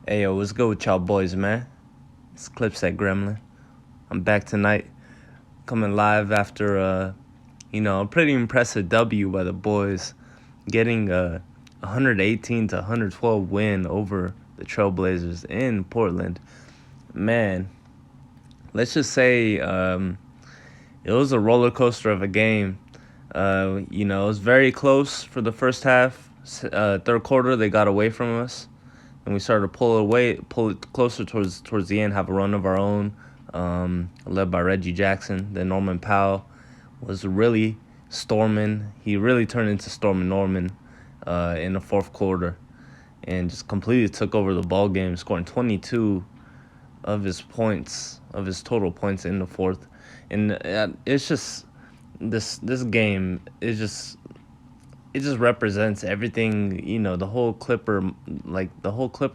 Hey yo, what's good with y'all boys, man? It's Clips at Gremlin. I'm back tonight, coming live after a pretty impressive W by the boys, getting a 118 to 112 win over the Trailblazers in Portland. Man, let's just say it was a roller coaster of a game. It was very close for the first half. Third quarter, they got away from us, and we started to pull it closer towards the end, have a run of our own, led by Reggie Jackson. Then Norman Powell was really storming. He really turned into Stormin Norman in the fourth quarter, and just completely took over the ball game, scoring 22 of his total points in the fourth. And it's just this game is just it just represents everything, the whole Clipper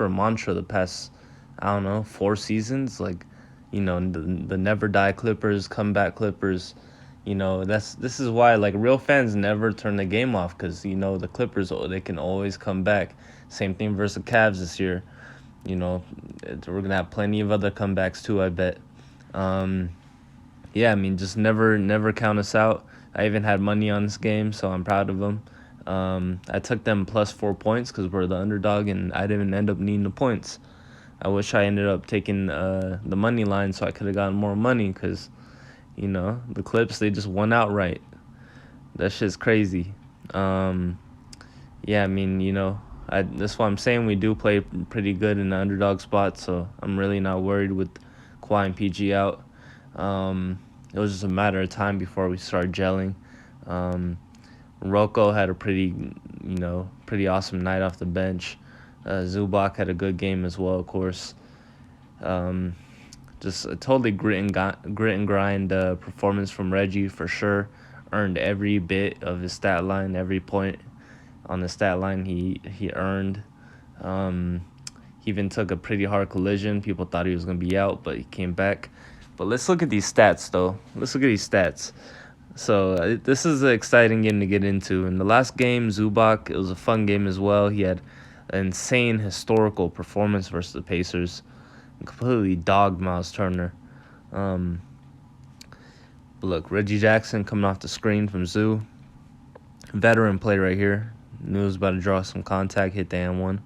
mantra the past, I don't know, 4 seasons, the never die Clippers, comeback Clippers. This is why, like, real fans never turn the game off, because the Clippers, they can always come back. Same thing versus the Cavs this year. We're gonna have plenty of other comebacks too, I bet. Just never count us out. I even had money on this game, so I'm proud of them. I took them plus 4 points because we're the underdog, and I didn't end up needing the points. I wish I ended up taking the money line so I could have gotten more money, because, the Clips, they just won outright. That shit's crazy. That's why I'm saying we do play pretty good in the underdog spot, so I'm really not worried with Kawhi and PG out. It was just a matter of time before we start gelling. Rocco had a pretty awesome night off the bench. Zubac had a good game as well, of course. Just a totally grit and grind performance from Reggie, for sure. Earned every bit of his stat line, every point on the stat line he earned. He even took a pretty hard collision. People thought he was going to be out, but he came back. But let's look at these stats, though. So this is an exciting game to get into. In the last game, Zubac, it was a fun game as well. He had an insane historical performance versus the Pacers. Completely dogged Miles Turner. But look, Reggie Jackson coming off the screen from Zoo. Veteran play right here. Knew he was about to draw some contact, hit the and one.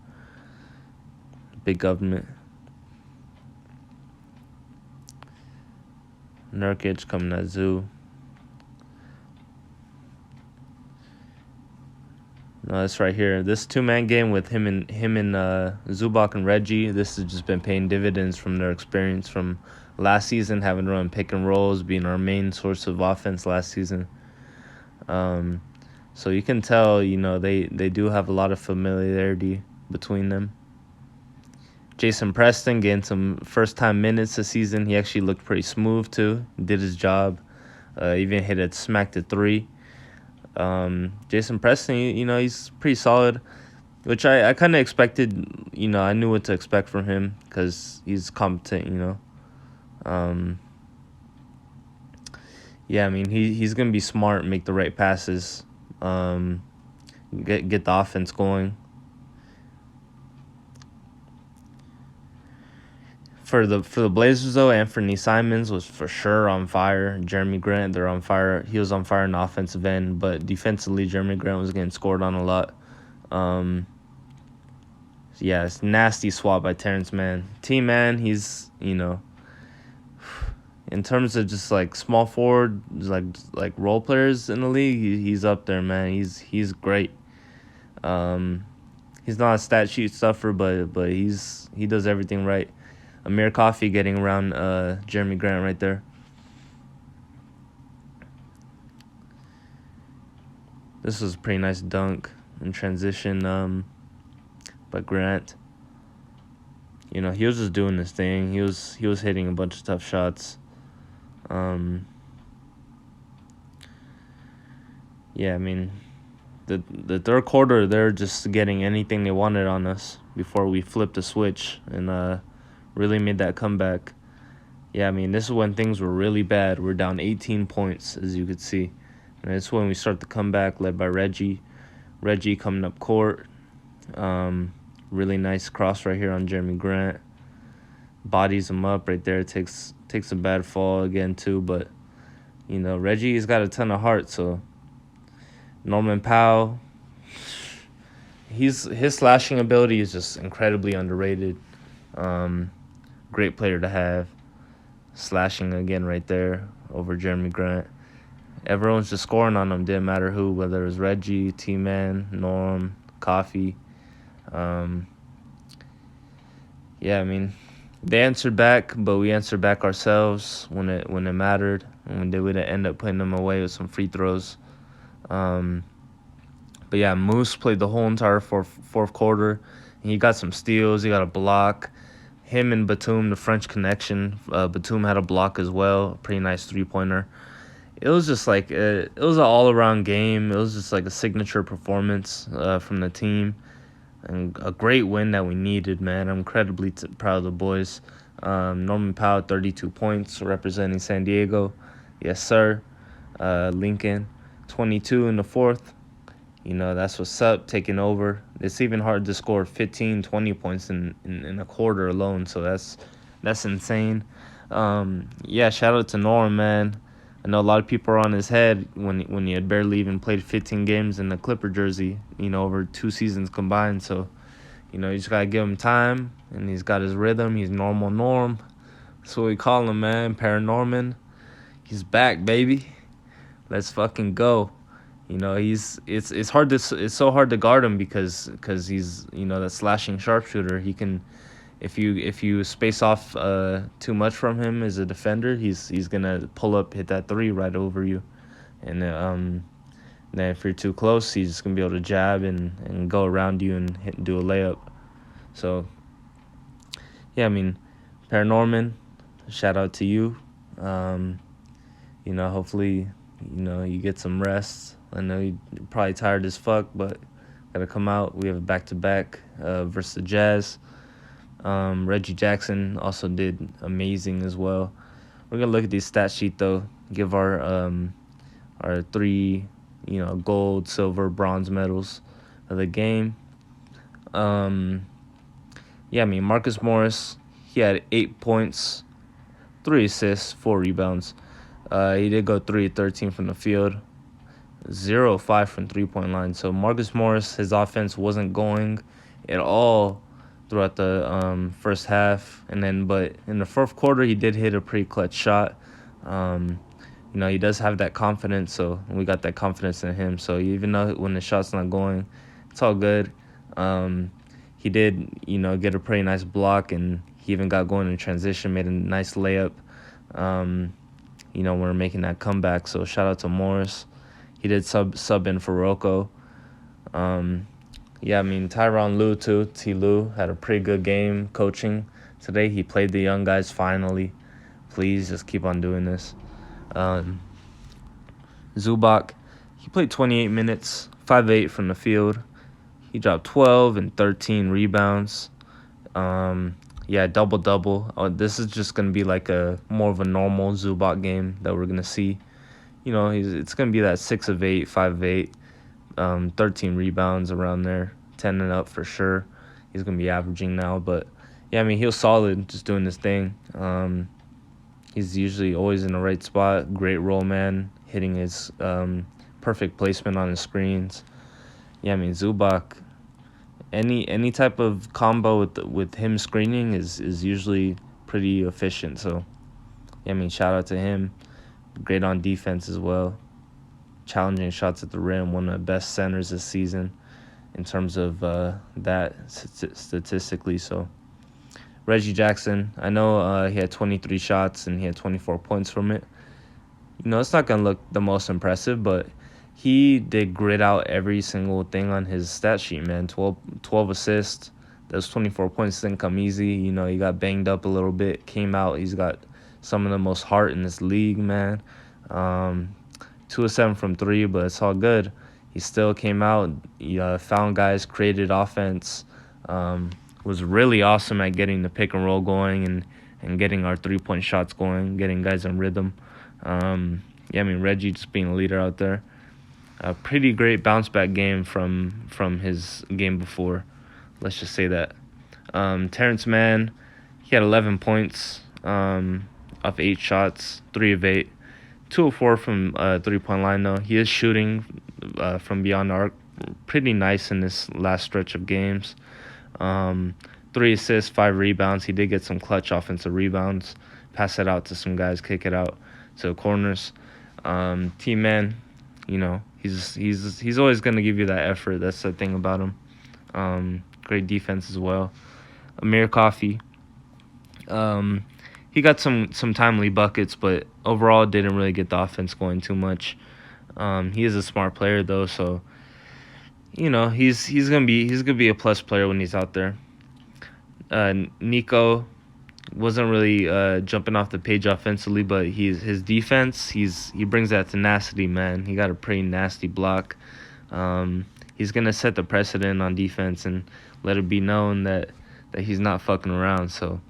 Big government. Nurkic coming at Zoo. No, that's right here. This two-man game with him and Zubac and Reggie, this has just been paying dividends from their experience from last season, having to run pick and rolls, being our main source of offense last season. So you can tell, they do have a lot of familiarity between them. Jason Preston getting some first-time minutes this season. He actually looked pretty smooth, too. Did his job. Even smacked a three. Jason Preston, he's pretty solid, which I kind of expected. I knew what to expect from him because he's competent, he's going to be smart, make the right passes, get the offense going. For the Blazers, though, Anthony Simons was for sure on fire. Jeremy Grant, they're on fire. He was on fire in the offensive end, but defensively, Jeremy Grant was getting scored on a lot. It's nasty swap by Terrence Mann. T-Man, he's, in terms of just like small forward, like role players in the league, he's up there, man. He's great. He's not a stat sheet stuffer, but he does everything right. Amir Coffey getting around Jeremy Grant right there. This was a pretty nice dunk in transition by Grant. He was just doing his thing. He was hitting a bunch of tough shots. The third quarter, they're just getting anything they wanted on us before we flipped the switch and really made that comeback. This is when things were really bad. We're down 18 points, as you could see. And it's when we start the comeback, led by Reggie. Reggie coming up court. Really nice cross right here on Jeremy Grant. Bodies him up right there. Takes a bad fall again too, but Reggie's got a ton of heart. So Norman Powell, his slashing ability is just incredibly underrated. Great player to have. Slashing again right there over Jeremy Grant. Everyone's just scoring on him. Didn't matter who, whether it was Reggie, T-Man, Norm, Coffee. Yeah, I mean, they answered back, but we answered back ourselves when it mattered, and we would end up putting them away with some free throws. But yeah, Moose played the whole entire fourth quarter. And he got some steals. He got a block. Him and Batum, the French connection. Batum had a block as well. A pretty nice three-pointer. It was just like it was an all-around game. It was just like a signature performance from the team. And a great win that we needed, man. I'm incredibly proud of the boys. Norman Powell, 32 points, representing San Diego. Yes, sir. Lincoln, 22 in the fourth. That's what's up, taking over. It's even hard to score 15, 20 points in a quarter alone, so that's insane. Yeah, shout out to Norm, man. I know a lot of people are on his head when he had barely even played 15 games in the Clipper jersey, over 2 seasons combined. So, you just got to give him time, and he's got his rhythm. He's normal Norm. That's what we call him, man. Paranorman. He's back, baby. Let's fucking go. It's hard to it's so hard to guard him because he's that slashing sharpshooter. He can, if you space off too much from him as a defender, he's gonna pull up, hit that three right over you, and then if you're too close, he's just gonna be able to jab and go around you and do a layup. So yeah, I mean, Paranorman, shout out to you. Hopefully you get some rest. I know you're probably tired as fuck, but gotta come out. We have a back-to-back versus the Jazz. Reggie Jackson also did amazing as well. We're gonna look at these stat sheet though. Give our 3 gold, silver, bronze medals of the game. Yeah, I mean, Marcus Morris, he had 8 points, 3 assists, 4 rebounds. He did go 3-13 from the field. 0-5 from three-point line. So Marcus Morris, his offense wasn't going at all throughout the first half, but in the fourth quarter he did hit a pretty clutch shot. He does have that confidence, so we got that confidence in him. So even though when the shot's not going, it's all good. He did get a pretty nice block, and he even got going in transition, made a nice layup. We're making that comeback. So shout out to Morris. He did sub in for Rocco. Yeah, I mean, Tyronn Lue, too. T. Lue had a pretty good game coaching today. He played the young guys finally. Please just keep on doing this. Zubac, he played 28 minutes, 5-8 from the field. He dropped 12 and 13 rebounds. Yeah, double-double. This is just going to be like more of a normal Zubac game that we're going to see. It's going to be that 6 of 8, 5 of 8, 13 rebounds around there, 10 and up for sure. He's going to be averaging now. But, yeah, I mean, he was solid just doing this thing. He's usually always in the right spot. Great roll man, hitting his perfect placement on his screens. Yeah, I mean, Zubac, any type of combo with him screening is usually pretty efficient. So, yeah, I mean, shout out to him. Great on defense as well. Challenging shots at the rim. One of the best centers this season in terms of that statistically. So Reggie Jackson, I know he had 23 shots and he had 24 points from it. It's not going to look the most impressive, but he did grit out every single thing on his stat sheet, man. 12 assists. Those 24 points didn't come easy. He got banged up a little bit, came out. He's got some of the most heart in this league, man. 2 of 7 from 3, but it's all good. He still came out, found guys, created offense, was really awesome at getting the pick and roll going and getting our 3-point shots going, getting guys in rhythm. Yeah, I mean, Reggie just being a leader out there. A pretty great bounce back game from his game before. Let's just say that. Terrence Mann, he had 11 points off 8 shots, 3 of 8. 2 of 4 from 3-point line, though. He is shooting from beyond the arc pretty nice in this last stretch of games. 3 assists, 5 rebounds. He did get some clutch offensive rebounds. Pass it out to some guys, kick it out to the corners. T-Man, he's always going to give you that effort. That's the thing about him. Great defense as well. Amir Coffey, he got some timely buckets, but overall didn't really get the offense going too much. He is a smart player though, so he's gonna be a plus player when he's out there. Nico wasn't really jumping off the page offensively, but his defense, he brings that tenacity, man. He got a pretty nasty block. He's gonna set the precedent on defense and let it be known that he's not fucking around. So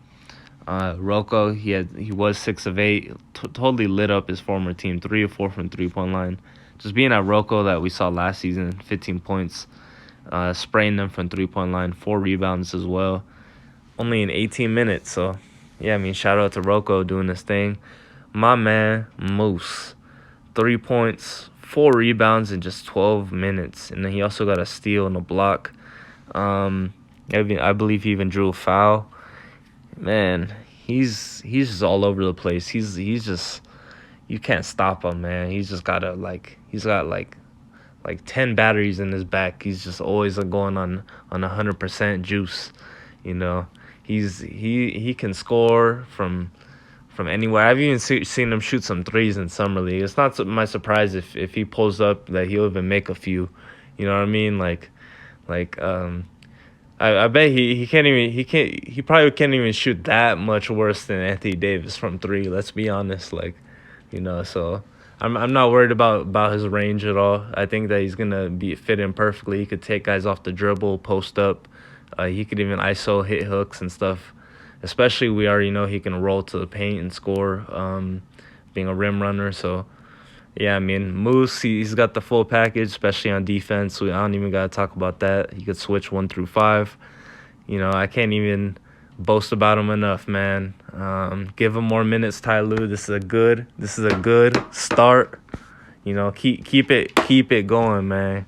Rocco, he was 6 of 8, totally lit up his former team, 3 of 4 from 3-point line. Just being at Rocco that we saw last season, 15 points, spraying them from 3-point line, 4 rebounds as well, only in 18 minutes. So yeah, I mean, shout out to Rocco doing this thing. My man Moose, 3 points, 4 rebounds in just 12 minutes, and then he also got a steal and a block. I believe he even drew a foul. Man, he's just all over the place. He's just, you can't stop him, man. He's got 10 batteries in his back. He's just always going on 100% juice. He can score from anywhere. I've even seen him shoot some threes in summer league. It's not my surprise if he pulls up that he'll even make a few. You know what I mean? I bet he probably can't even shoot that much worse than Anthony Davis from 3. Let's be honest, so I'm not worried about his range at all. I think that he's gonna fit in perfectly. He could take guys off the dribble, post up. He could even ISO, hit hooks and stuff. Especially we already know he can roll to the paint and score, being a rim runner. So yeah, I mean, Moose, he's got the full package, especially on defense. I don't even got to talk about that. He could switch 1 through 5. I can't even boast about him enough, man. Give him more minutes, Ty Lue. This is a good start. Keep it going, man.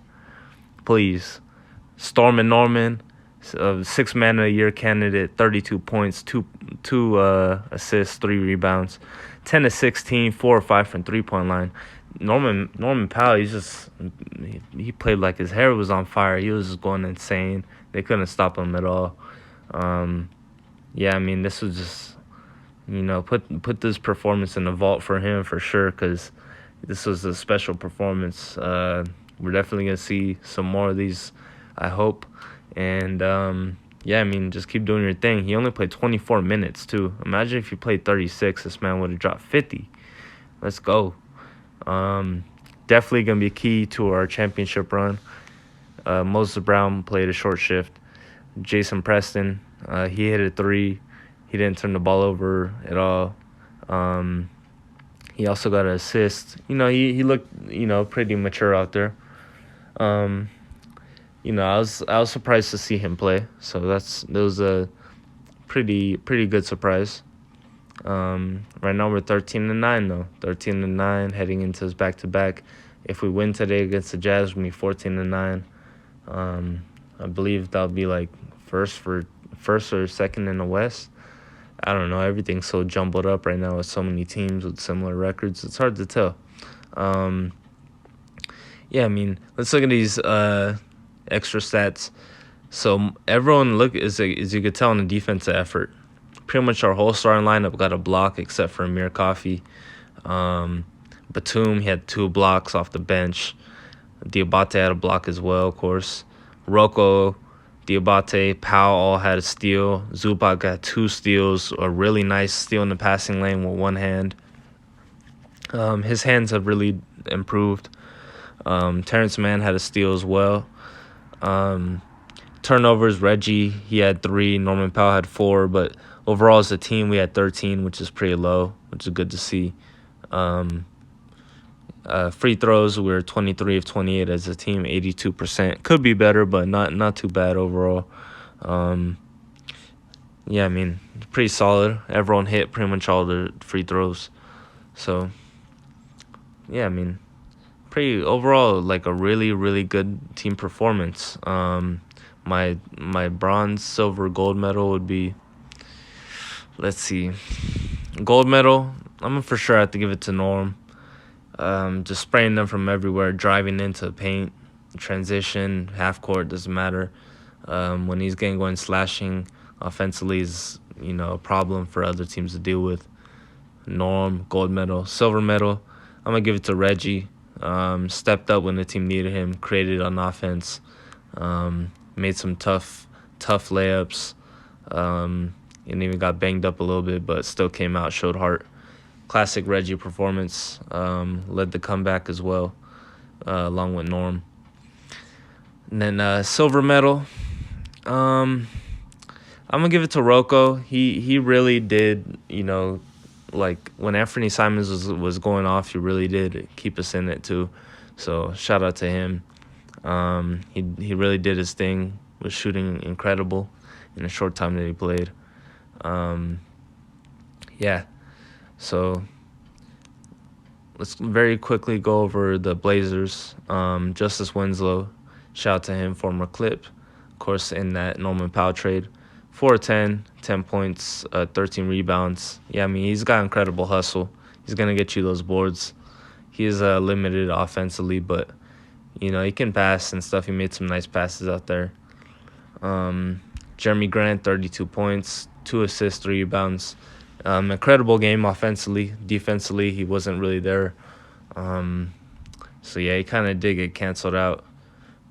Please. Stormin Norman, 6 Man of the Year candidate, 32 points, two assists, 3 rebounds, 10 of 16, 4 or 5 from 3-point line. Norman Powell, he played like his hair was on fire. He was just going insane. They couldn't stop him at all. Yeah, I mean, this was just, put this performance in the vault for him for sure, because this was a special performance. We're definitely going to see some more of these, I hope. And, yeah, I mean, just keep doing your thing. He only played 24 minutes, too. Imagine if he played 36, this man would have dropped 50. Let's go. Definitely going to be key to our championship run. Moses Brown played a short shift. Jason Preston, he hit a 3. He didn't turn the ball over at all. He also got an assist. He looked, pretty mature out there. I was surprised to see him play. So that was a pretty good surprise. Right now we're 13-9 though. 13-9 heading into this back-to-back. If we win today against the Jazz, we'll be 14-9. I believe that'll be like first or second in the West. I don't know. Everything's so jumbled up right now with so many teams with similar records. It's hard to tell. Yeah, I mean, let's look at these extra stats. So everyone as you could tell, in the defensive effort. Pretty much our whole starting lineup got a block except for Amir Coffey. Batum, he had 2 blocks off the bench. Diabate had a block as well, of course. Rocco, Diabate, Powell all had a steal. Zubac got 2 steals, a really nice steal in the passing lane with one hand. His hands have really improved. Terrence Mann had a steal as well. Turnovers, Reggie, he had 3. Norman Powell had 4. But overall, as a team, we had 13, which is pretty low, which is good to see. Free throws, we were 23 of 28 as a team, 82%. Could be better, but not too bad overall. Um, yeah, I mean, pretty solid. Everyone hit pretty much all the free throws. So, yeah, I mean, pretty overall like a really, really good team performance. My bronze, silver, gold medal would be, let's see, gold medal. I'm gonna for sure have to give it to Norm. Just spraying them from everywhere, driving into the paint, transition, half court, doesn't matter. When he's getting going, slashing offensively is a problem for other teams to deal with. Norm, gold medal, silver medal. I'm gonna give it to Reggie. Stepped up when the team needed him, created on offense, made some tough layups, and even got banged up a little bit, but still came out, showed heart. Classic Reggie performance. Led the comeback as well, along with Norm. And then silver medal. I'm gonna give it to Rocco. He really did, like when Anthony Simons was going off, he really did keep us in it too. So shout out to him. He really did his thing. Was shooting incredible in the short time that he played. Yeah. So let's very quickly go over the Blazers. Justice Winslow, shout out to him, former Clip, of course, in that Norman Powell trade. 4-10, 10 points, 13 rebounds. Yeah, I mean, he's got incredible hustle. He's going to get you those boards. He is limited offensively, but, he can pass and stuff. He made some nice passes out there. Jeremy Grant, 32 points, 2 assists, 3 rebounds. Incredible game offensively. Defensively, he wasn't really there. So, yeah, he kind of did get canceled out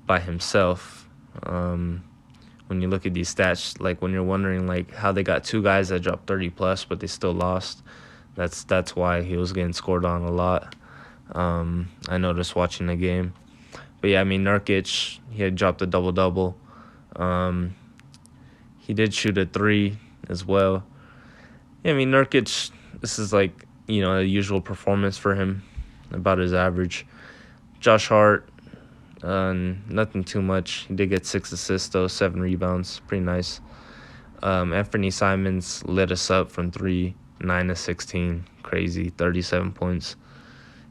by himself. When you look at these stats, like when you're wondering like how they got 2 guys that dropped 30 plus, but they still lost. That's why he was getting scored on a lot. I noticed watching the game. But yeah, I mean, Nurkic, he had dropped a double-double. He did shoot a 3 as well. Yeah, I mean, Nurkic, this is like, a usual performance for him, about his average. Josh Hart, nothing too much. He did get 6 assists, though, 7 rebounds. Pretty nice. Anthony Simons lit us up from 3, 9 to 16. Crazy, 37 points.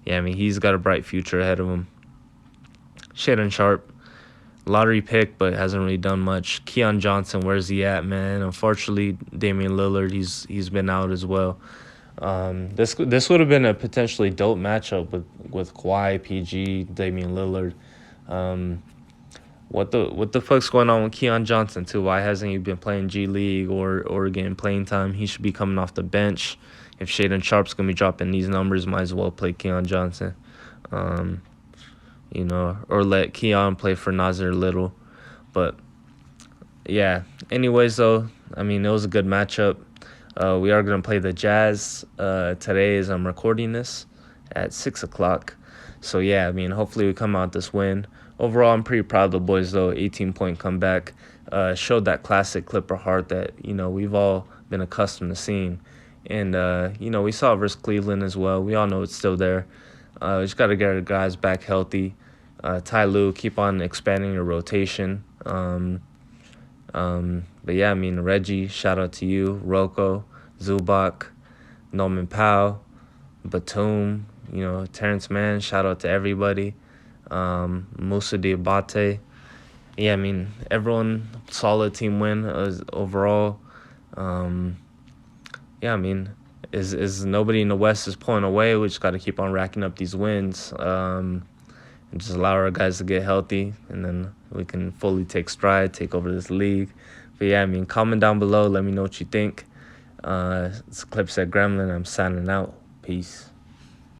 Yeah, I mean, he's got a bright future ahead of him. Shaedon Sharp, lottery pick, but hasn't really done much. Keon Johnson, where's he at, man? Unfortunately, Damian Lillard, he's been out as well. This would have been a potentially dope matchup with Kawhi, PG, Damian Lillard. What the fuck's going on with Keon Johnson too? Why hasn't he been playing G League or getting playing time? He should be coming off the bench. If Shaedon Sharp's gonna be dropping these numbers, might as well play Keon Johnson. Or let Keon play for Nasir Little. But yeah. Anyways, though, I mean, it was a good matchup. We are gonna play the Jazz today as I'm recording this at 6:00. So yeah, I mean, hopefully we come out this win. Overall, I'm pretty proud of the boys, though. 18-point comeback showed that classic Clipper heart that we've all been accustomed to seeing. And we saw it versus Cleveland as well. We all know it's still there. We just got to get our guys back healthy. Ty Lue, keep on expanding your rotation. But yeah, I mean, Reggie, shout out to you. Rocco, Zubac, Norman Powell, Batum, Terrence Mann, shout out to everybody. Musa Diabate. Yeah, I mean, everyone, solid team win overall. Yeah, I mean, is nobody in the West is pulling away. We just got to keep on racking up these wins, and just allow our guys to get healthy, and then we can fully take stride, take over this league. But yeah, I mean, comment down below. Let me know what you think. It's Clips at Gremlin. I'm signing out. Peace.